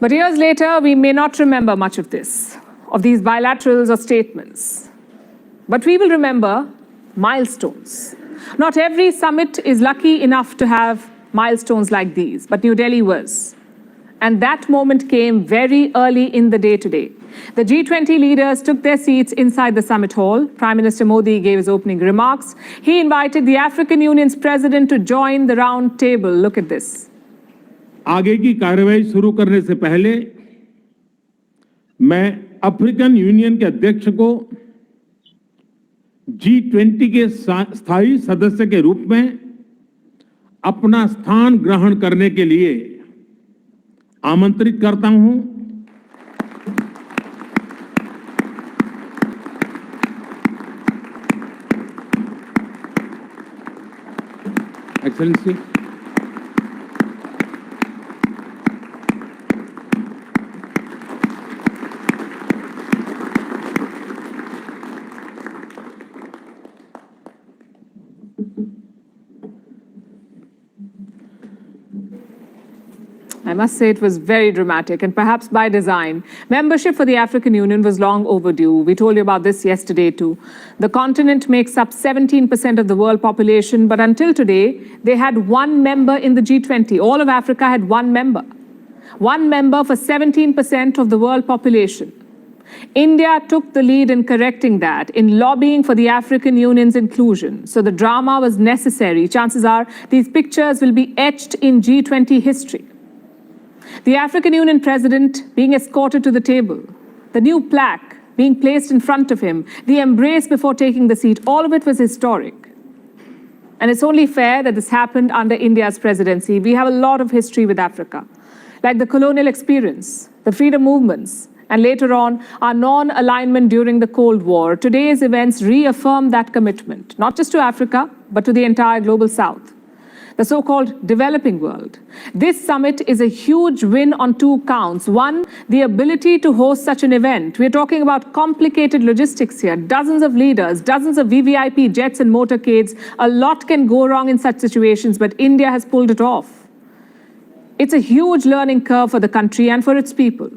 But years later, we may not remember much of this, of these bilaterals or statements. But we will remember milestones. Not every summit is lucky enough to have milestones like these, but New Delhi was. And that moment came very early in the day today. The G20 leaders took their seats inside the summit hall. Prime Minister Modi gave his opening remarks. He invited the African Union's president to join the round table. Look at this. आगे की कार्रवाई शुरू करने से पहले मैं African union के अध्यक्ष को G20 के स्थायी सदस्य के रूप में अपना स्थान ग्रहण करने के लिए आमंत्रित करता हूं। Excellency, I must say it was very dramatic, and perhaps by design. Membership for the African Union was long overdue. We told you about this yesterday too. The continent makes up 17% of the world population, but until today, they had one member in the G20. All of Africa had one member. One member for 17% of the world population. India took the lead in correcting that, in lobbying for the African Union's inclusion. So the drama was necessary. Chances are these pictures will be etched in G20 history. The African Union president being escorted to the table, the new plaque being placed in front of him, the embrace before taking the seat, all of it was historic. And it's only fair that this happened under India's presidency. We have a lot of history with Africa, like the colonial experience, the freedom movements, and later on, our non-alignment during the Cold War. Today's events reaffirm that commitment, not just to Africa, but to the entire global South, the so-called developing world. This summit is a huge win on two counts. One, the ability to host such an event. We're talking about complicated logistics here, dozens of leaders, dozens of VVIP jets and motorcades. A lot can go wrong in such situations, but India has pulled it off. It's a huge learning curve for the country and for its people.